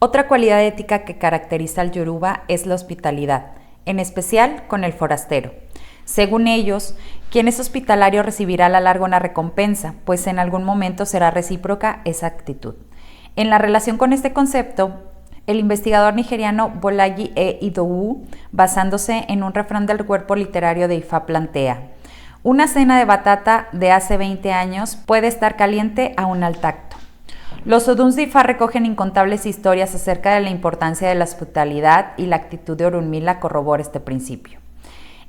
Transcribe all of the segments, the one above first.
Otra cualidad ética que caracteriza al yoruba es la hospitalidad, en especial con el forastero. Según ellos, quien es hospitalario recibirá a la larga una recompensa, pues en algún momento será recíproca esa actitud. En la relación con este concepto, el investigador nigeriano Bolaji Idowu, basándose en un refrán del cuerpo literario de Ifá, plantea: una cena de batata de hace 20 años puede estar caliente aún al tacto. Los Oduns de Ifá recogen incontables historias acerca de la importancia de la hospitalidad, y la actitud de Orunmila corrobora este principio.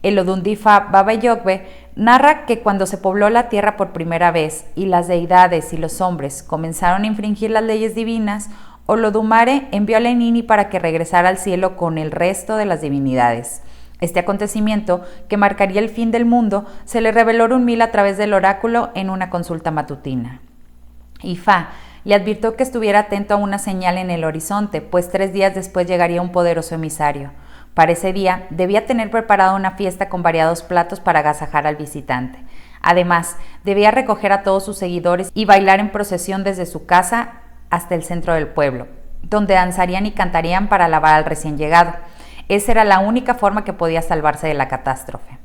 El Odun de Ifá, Baba Yogbe, narra que cuando se pobló la tierra por primera vez y las deidades y los hombres comenzaron a infringir las leyes divinas, Olodumare envió a Lenini para que regresara al cielo con el resto de las divinidades. Este acontecimiento, que marcaría el fin del mundo, se le reveló a Orunmila a través del oráculo en una consulta matutina. Ifá le advirtió que estuviera atento a una señal en el horizonte, pues 3 días después llegaría un poderoso emisario. Para ese día debía tener preparada una fiesta con variados platos para agasajar al visitante. Además, debía recoger a todos sus seguidores y bailar en procesión desde su casa hasta el centro del pueblo, donde danzarían y cantarían para alabar al recién llegado. Esa era la única forma que podía salvarse de la catástrofe.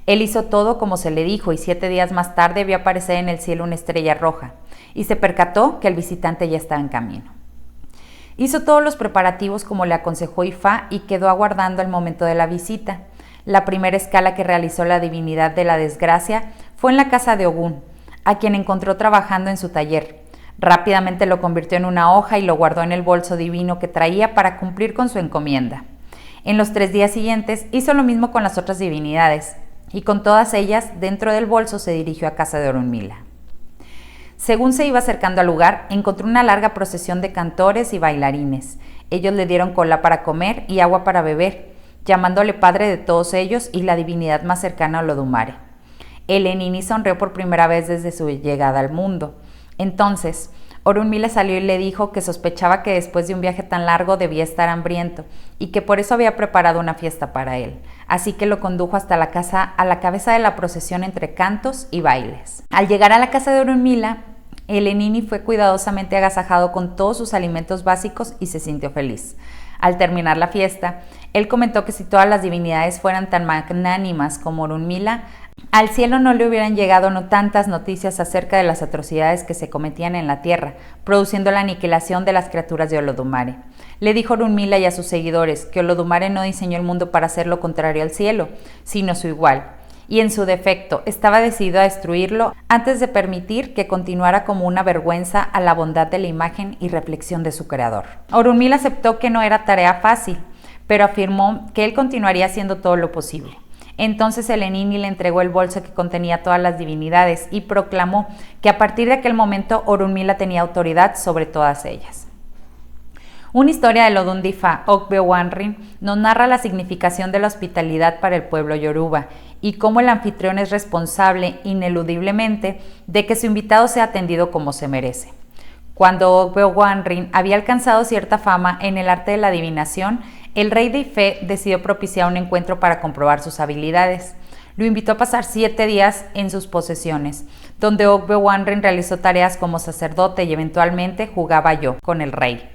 Él hizo todo como se le dijo, y 7 días más tarde vio aparecer en el cielo una estrella roja, y se percató que el visitante ya estaba en camino. Hizo todos los preparativos como le aconsejó Ifá y quedó aguardando el momento de la visita. La primera escala que realizó la divinidad de la desgracia fue en la casa de Ogún, a quien encontró trabajando en su taller. Rápidamente lo convirtió en una hoja y lo guardó en el bolso divino que traía para cumplir con su encomienda. En los 3 días siguientes hizo lo mismo con las otras divinidades, y con todas ellas dentro del bolso se dirigió a casa de Orunmila. Según se iba acercando al lugar, encontró una larga procesión de cantores y bailarines. Ellos le dieron cola para comer y agua para beber, llamándole padre de todos ellos y la divinidad más cercana a Olodumare. El Enini sonrió por primera vez desde su llegada al mundo. Entonces, Orunmila salió y le dijo que sospechaba que después de un viaje tan largo debía estar hambriento y que por eso había preparado una fiesta para él. Así que lo condujo hasta la casa, a la cabeza de la procesión entre cantos y bailes. Al llegar a la casa de Orunmila, el Enini fue cuidadosamente agasajado con todos sus alimentos básicos y se sintió feliz. Al terminar la fiesta, él comentó que si todas las divinidades fueran tan magnánimas como Orunmila, al cielo no le hubieran llegado tantas noticias acerca de las atrocidades que se cometían en la tierra, produciendo la aniquilación de las criaturas de Olodumare. Le dijo Orunmila y a sus seguidores que Olodumare no diseñó el mundo para hacer lo contrario al cielo, sino su igual, y en su defecto estaba decidido a destruirlo antes de permitir que continuara como una vergüenza a la bondad de la imagen y reflexión de su creador. Orunmila aceptó que no era tarea fácil, pero afirmó que él continuaría haciendo todo lo posible. Entonces el Enini le entregó el bolso que contenía todas las divinidades y proclamó que a partir de aquel momento Orunmila tenía autoridad sobre todas ellas. Una historia del Odun de Ifá, Ogbewanrin, nos narra la significación de la hospitalidad para el pueblo yoruba y cómo el anfitrión es responsable, ineludiblemente, de que su invitado sea atendido como se merece. Cuando Ogbewanrin había alcanzado cierta fama en el arte de la adivinación, el rey de Ifé decidió propiciar un encuentro para comprobar sus habilidades. Lo invitó a pasar 7 días en sus posesiones, donde Ogbewanrin realizó tareas como sacerdote y eventualmente jugaba yo con el rey.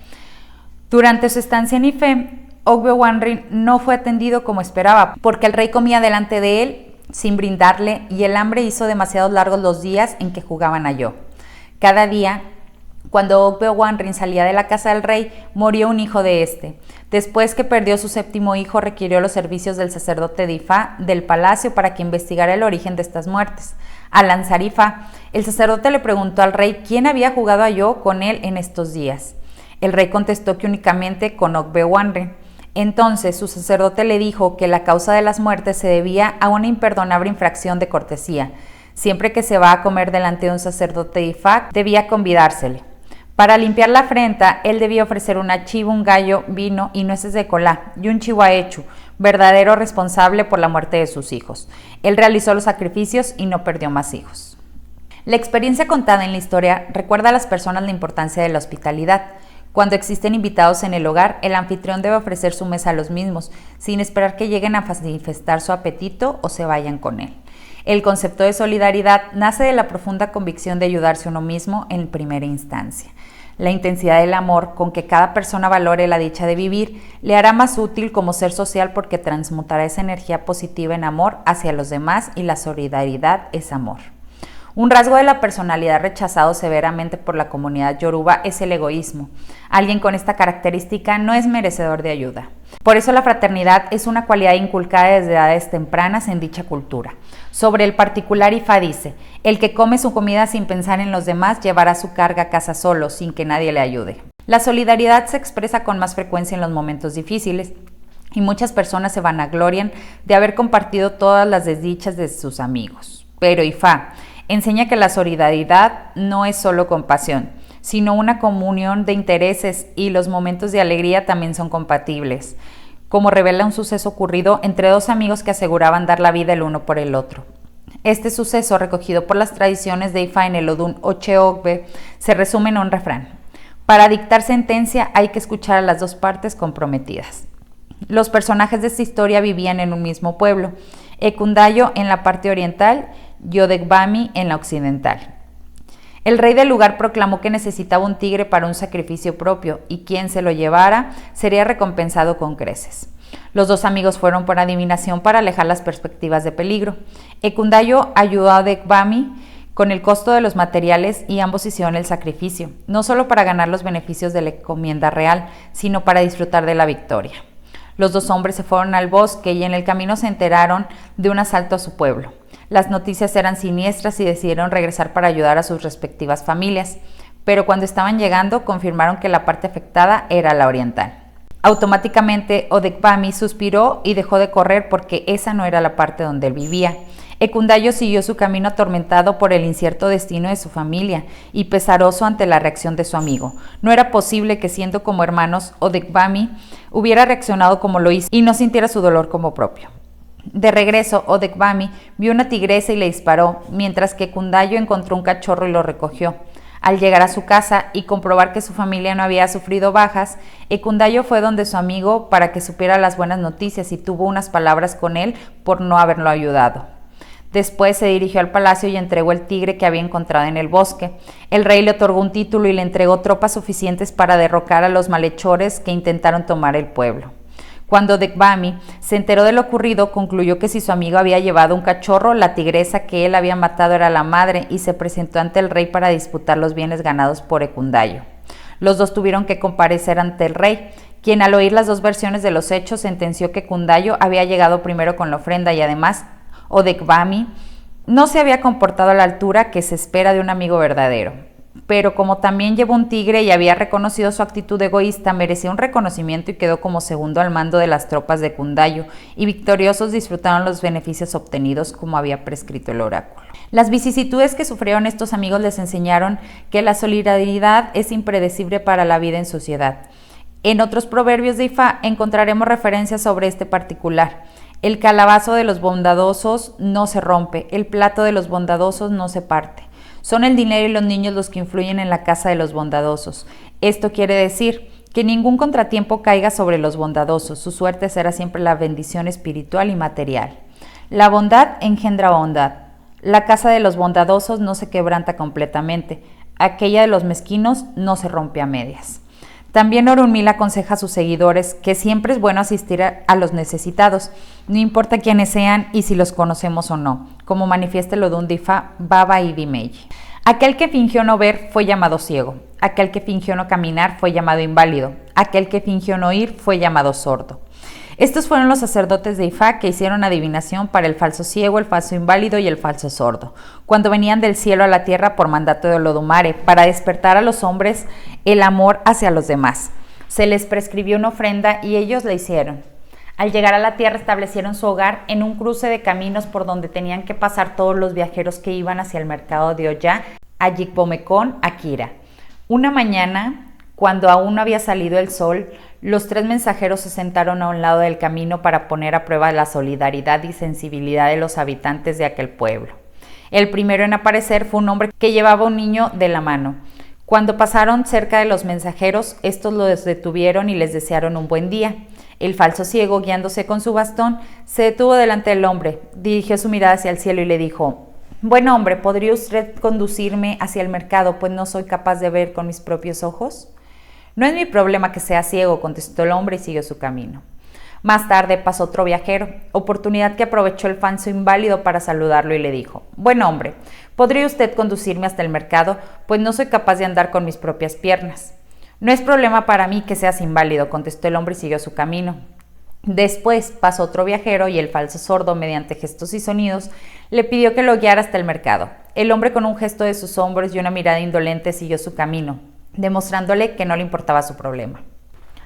Durante su estancia en Ifé, Ogbewanrin no fue atendido como esperaba, porque el rey comía delante de él sin brindarle y el hambre hizo demasiado largos los días en que jugaban a yo. Cada día, cuando Ogbewanrin salía de la casa del rey, murió un hijo de este. Después que perdió su 7º hijo, requirió los servicios del sacerdote de Ifá del palacio para que investigara el origen de estas muertes. Al lanzar Ifá, el sacerdote le preguntó al rey quién había jugado a yo con él en estos días. El rey contestó que únicamente con Ogbewanrin. Entonces su sacerdote le dijo que la causa de las muertes se debía a una imperdonable infracción de cortesía. Siempre que se va a comer delante de un sacerdote de Ifá, debía convidársele. Para limpiar la afrenta, él debía ofrecer una chiva, un gallo, vino y nueces de colá, y un chihuahechu, verdadero responsable por la muerte de sus hijos. Él realizó los sacrificios y no perdió más hijos. La experiencia contada en la historia recuerda a las personas la importancia de la hospitalidad. Cuando existen invitados en el hogar, el anfitrión debe ofrecer su mesa a los mismos, sin esperar que lleguen a manifestar su apetito o se vayan con él. El concepto de solidaridad nace de la profunda convicción de ayudarse uno mismo en primera instancia. La intensidad del amor con que cada persona valore la dicha de vivir le hará más útil como ser social porque transmutará esa energía positiva en amor hacia los demás y la solidaridad es amor. Un rasgo de la personalidad rechazado severamente por la comunidad yoruba es el egoísmo. Alguien con esta característica no es merecedor de ayuda. Por eso la fraternidad es una cualidad inculcada desde edades tempranas en dicha cultura. Sobre el particular Ifá dice, el que come su comida sin pensar en los demás llevará su carga a casa solo, sin que nadie le ayude. La solidaridad se expresa con más frecuencia en los momentos difíciles y muchas personas se vanaglorian de haber compartido todas las desdichas de sus amigos. Pero Ifá enseña que la solidaridad no es solo compasión, sino una comunión de intereses y los momentos de alegría también son compatibles, como revela un suceso ocurrido entre dos amigos que aseguraban dar la vida el uno por el otro. Este suceso, recogido por las tradiciones de Ifá en el Odún Oche-Ogbe, se resume en un refrán. Para dictar sentencia hay que escuchar a las dos partes comprometidas. Los personajes de esta historia vivían en un mismo pueblo, Ekundayo en la parte oriental y Odegbami en la occidental. El rey del lugar proclamó que necesitaba un tigre para un sacrificio propio y quien se lo llevara sería recompensado con creces. Los dos amigos fueron por adivinación para alejar las perspectivas de peligro. Ekundayo ayudó a Odegbami con el costo de los materiales y ambos hicieron el sacrificio, no solo para ganar los beneficios de la encomienda real, sino para disfrutar de la victoria. Los dos hombres se fueron al bosque y en el camino se enteraron de un asalto a su pueblo. Las noticias eran siniestras y decidieron regresar para ayudar a sus respectivas familias, pero cuando estaban llegando confirmaron que la parte afectada era la oriental. Automáticamente Odegbami suspiró y dejó de correr porque esa no era la parte donde él vivía. Ekundayo siguió su camino atormentado por el incierto destino de su familia y pesaroso ante la reacción de su amigo. No era posible que, siendo como hermanos, Odegbami hubiera reaccionado como lo hizo y no sintiera su dolor como propio. De regreso, Odegbami vio una tigresa y le disparó, mientras que Ekundayo encontró un cachorro y lo recogió. Al llegar a su casa y comprobar que su familia no había sufrido bajas, Ekundayo fue donde su amigo para que supiera las buenas noticias y tuvo unas palabras con él por no haberlo ayudado. Después se dirigió al palacio y entregó el tigre que había encontrado en el bosque. El rey le otorgó un título y le entregó tropas suficientes para derrocar a los malhechores que intentaron tomar el pueblo. Cuando Odegbami se enteró de lo ocurrido, concluyó que si su amigo había llevado un cachorro, la tigresa que él había matado era la madre y se presentó ante el rey para disputar los bienes ganados por Ekundayo. Los dos tuvieron que comparecer ante el rey, quien al oír las dos versiones de los hechos sentenció que Ekundayo había llegado primero con la ofrenda y además Odegbami no se había comportado a la altura que se espera de un amigo verdadero. Pero como también llevó un tigre y había reconocido su actitud egoísta, merecía un reconocimiento y quedó como segundo al mando de las tropas de Ekundayo, y victoriosos disfrutaron los beneficios obtenidos como había prescrito el oráculo. Las vicisitudes que sufrieron estos amigos les enseñaron que la solidaridad es impredecible para la vida en sociedad. En otros proverbios de Ifá encontraremos referencias sobre este particular. El calabazo de los bondadosos no se rompe, el plato de los bondadosos no se parte. Son el dinero y los niños los que influyen en la casa de los bondadosos. Esto quiere decir que ningún contratiempo caiga sobre los bondadosos. Su suerte será siempre la bendición espiritual y material. La bondad engendra bondad. La casa de los bondadosos no se quebranta completamente. Aquella de los mezquinos no se rompe a medias. También Orunmila aconseja a sus seguidores que siempre es bueno asistir a los necesitados, no importa quiénes sean y si los conocemos o no, como manifiesta el Odún de Ifá, Baba Idimeyi. Aquel que fingió no ver fue llamado ciego, aquel que fingió no caminar fue llamado inválido, aquel que fingió no oír fue llamado sordo. Estos fueron los sacerdotes de Ifá que hicieron adivinación para el falso ciego, el falso inválido y el falso sordo, cuando venían del cielo a la tierra por mandato de Olodumare, para despertar a los hombres el amor hacia los demás. Se les prescribió una ofrenda y ellos la hicieron. Al llegar a la tierra establecieron su hogar en un cruce de caminos por donde tenían que pasar todos los viajeros que iban hacia el mercado de Oya, a Yikbomecón, Akira. Una mañana, cuando aún no había salido el sol, los tres mensajeros se sentaron a un lado del camino para poner a prueba la solidaridad y sensibilidad de los habitantes de aquel pueblo. El primero en aparecer fue un hombre que llevaba un niño de la mano. Cuando pasaron cerca de los mensajeros, estos los detuvieron y les desearon un buen día. El falso ciego, guiándose con su bastón, se detuvo delante del hombre, dirigió su mirada hacia el cielo y le dijo: Buen hombre, ¿podría usted conducirme hacia el mercado, pues no soy capaz de ver con mis propios ojos? No es mi problema que sea ciego, contestó el hombre y siguió su camino. Más tarde pasó otro viajero, oportunidad que aprovechó el falso inválido para saludarlo y le dijo: Buen hombre, ¿podría usted conducirme hasta el mercado, pues no soy capaz de andar con mis propias piernas? No es problema para mí que seas inválido, contestó el hombre y siguió su camino. Después pasó otro viajero y el falso sordo, mediante gestos y sonidos, le pidió que lo guiara hasta el mercado. El hombre, con un gesto de sus hombros y una mirada indolente, siguió su camino, demostrándole que no le importaba su problema.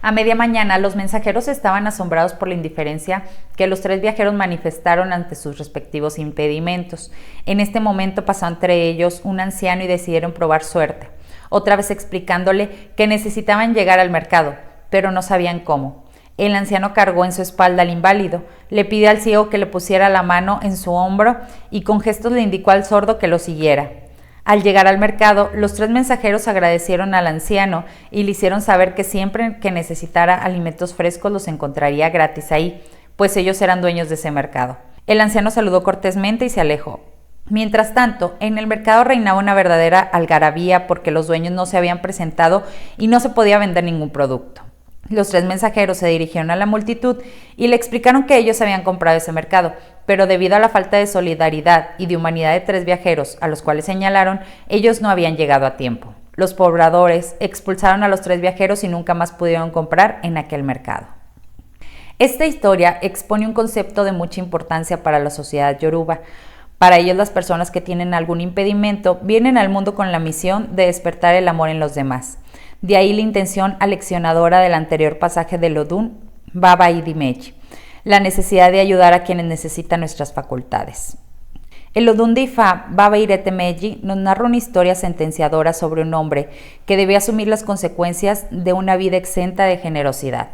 A media mañana, los mensajeros estaban asombrados por la indiferencia que los 3 viajeros manifestaron ante sus respectivos impedimentos. En este momento pasó entre ellos un anciano y decidieron probar suerte, otra vez explicándole que necesitaban llegar al mercado, pero no sabían cómo. El anciano cargó en su espalda al inválido, le pidió al ciego que le pusiera la mano en su hombro y con gestos le indicó al sordo que lo siguiera. Al llegar al mercado, los 3 mensajeros agradecieron al anciano y le hicieron saber que siempre que necesitara alimentos frescos los encontraría gratis ahí, pues ellos eran dueños de ese mercado. El anciano saludó cortésmente y se alejó. Mientras tanto, en el mercado reinaba una verdadera algarabía porque los dueños no se habían presentado y no se podía vender ningún producto. Los 3 mensajeros se dirigieron a la multitud y le explicaron que ellos habían comprado ese mercado, pero debido a la falta de solidaridad y de humanidad de 3 viajeros, a los cuales señalaron, ellos no habían llegado a tiempo. Los pobladores expulsaron a los 3 viajeros y nunca más pudieron comprar en aquel mercado. Esta historia expone un concepto de mucha importancia para la sociedad yoruba. Para ellos, las personas que tienen algún impedimento vienen al mundo con la misión de despertar el amor en los demás. De ahí la intención aleccionadora del anterior pasaje del Odún, Baba y Dimeji, la necesidad de ayudar a quienes necesitan nuestras facultades. El Odún de Ifá, Baba Iretemeji, nos narra una historia sentenciadora sobre un hombre que debía asumir las consecuencias de una vida exenta de generosidad.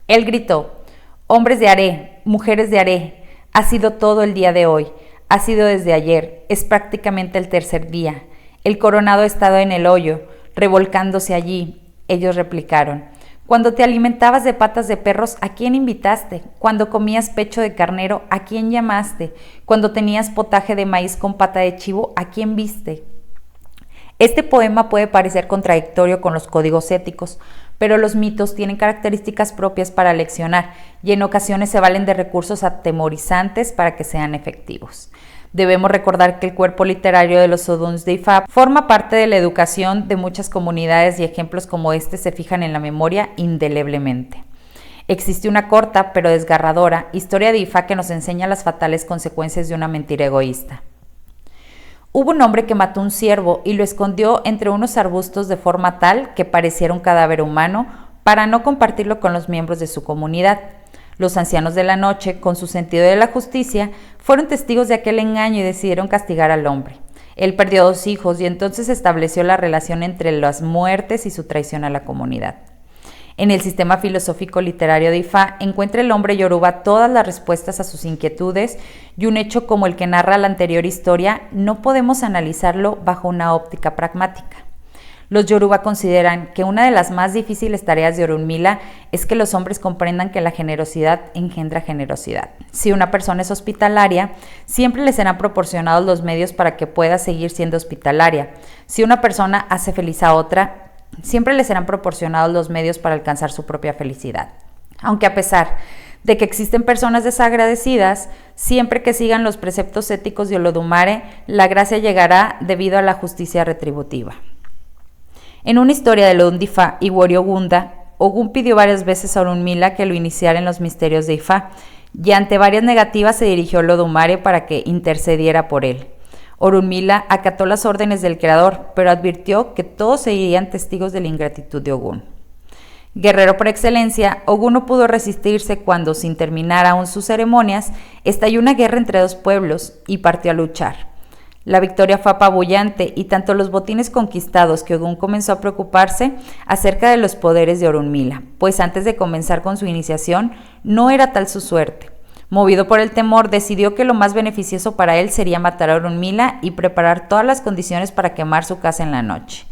Él gritó: hombres de Are, mujeres de Are, ha sido todo el día de hoy, ha sido desde ayer, es prácticamente el tercer día. El coronado ha estado en el hoyo, revolcándose allí. Ellos replicaron: cuando te alimentabas de patas de perros, ¿a quién invitaste? Cuando comías pecho de carnero, ¿a quién llamaste? Cuando tenías potaje de maíz con pata de chivo, ¿a quién viste? Este poema puede parecer contradictorio con los códigos éticos, pero los mitos tienen características propias para leccionar y en ocasiones se valen de recursos atemorizantes para que sean efectivos. Debemos recordar que el cuerpo literario de los Oduns de Ifá forma parte de la educación de muchas comunidades y ejemplos como este se fijan en la memoria indeleblemente. Existe una corta pero desgarradora historia de Ifá que nos enseña las fatales consecuencias de una mentira egoísta. Hubo un hombre que mató un ciervo y lo escondió entre unos arbustos de forma tal que pareciera un cadáver humano para no compartirlo con los miembros de su comunidad. Los ancianos de la noche, con su sentido de la justicia, fueron testigos de aquel engaño y decidieron castigar al hombre. Él perdió 2 hijos y entonces estableció la relación entre las muertes y su traición a la comunidad. En el sistema filosófico literario de Ifá encuentra el hombre yoruba todas las respuestas a sus inquietudes y un hecho como el que narra la anterior historia no podemos analizarlo bajo una óptica pragmática. Los yoruba consideran que una de las más difíciles tareas de Orunmila es que los hombres comprendan que la generosidad engendra generosidad. Si una persona es hospitalaria, siempre le serán proporcionados los medios para que pueda seguir siendo hospitalaria. Si una persona hace feliz a otra, siempre le serán proporcionados los medios para alcanzar su propia felicidad. Aunque a pesar de que existen personas desagradecidas, siempre que sigan los preceptos éticos de Olodumare, la gracia llegará debido a la justicia retributiva. En una historia de Odún de Ifá, Iwori Ogunda, Ogún pidió varias veces a Orunmila que lo iniciara en los misterios de Ifá, y ante varias negativas se dirigió a Olodumare para que intercediera por él. Orunmila acató las órdenes del creador, pero advirtió que todos serían testigos de la ingratitud de Ogún. Guerrero por excelencia, Ogún no pudo resistirse cuando, sin terminar aún sus ceremonias, estalló una guerra entre 2 pueblos y partió a luchar. La victoria fue apabullante y tanto los botines conquistados que Ogún comenzó a preocuparse acerca de los poderes de Orunmila, pues antes de comenzar con su iniciación no era tal su suerte. Movido por el temor, decidió que lo más beneficioso para él sería matar a Orunmila y preparar todas las condiciones para quemar su casa en la noche.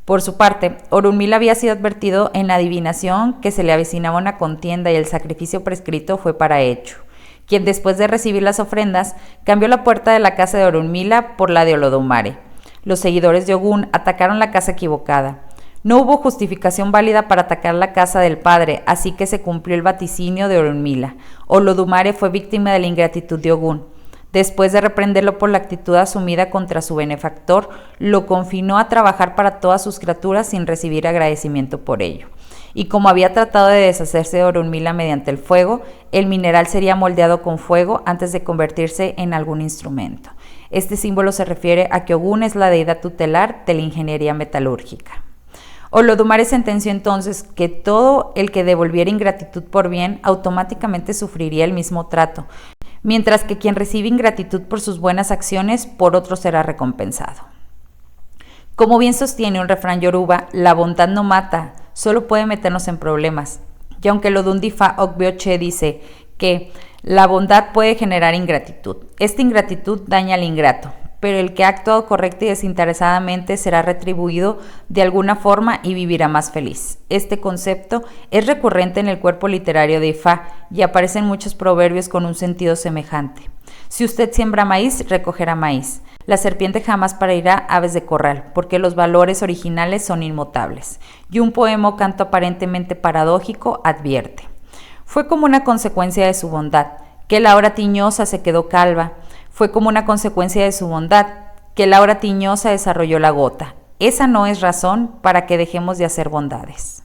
Por su parte, Orunmila había sido advertido en la adivinación que se le avecinaba una contienda y el sacrificio prescrito fue para hecho. quien después de recibir las ofrendas cambió la puerta de la casa de Orunmila por la de Olodumare. Los seguidores de Ogún atacaron la casa equivocada. No hubo justificación válida para atacar la casa del padre, así que se cumplió el vaticinio de Orunmila. Olodumare fue víctima de la ingratitud de Ogún. Después de reprenderlo por la actitud asumida contra su benefactor, lo confinó a trabajar para todas sus criaturas sin recibir agradecimiento por ello. Y como había tratado de deshacerse de Orunmila mediante el fuego, el mineral sería moldeado con fuego antes de convertirse en algún instrumento. Este símbolo se refiere a que Ogún es la deidad tutelar de la ingeniería metalúrgica. Olodumare sentenció entonces que todo el que devolviera ingratitud por bien automáticamente sufriría el mismo trato, mientras que quien recibe ingratitud por sus buenas acciones por otro será recompensado. Como bien sostiene un refrán yoruba, la bondad no mata, solo puede meternos en problemas. Y aunque el Odundifa Ogbioche dice que la bondad puede generar ingratitud, esta ingratitud daña al ingrato, pero el que ha actuado correcta y desinteresadamente será retribuido de alguna forma y vivirá más feliz. Este concepto es recurrente en el cuerpo literario de Ifá y aparece en muchos proverbios con un sentido semejante. Si usted siembra maíz, recogerá maíz. La serpiente jamás parirá aves de corral, porque los valores originales son inmutables. Y un poema o canto aparentemente paradójico advierte: fue como una consecuencia de su bondad, que la hora tiñosa se quedó calva. Fue como una consecuencia de su bondad, que la hora tiñosa desarrolló la gota. Esa no es razón para que dejemos de hacer bondades.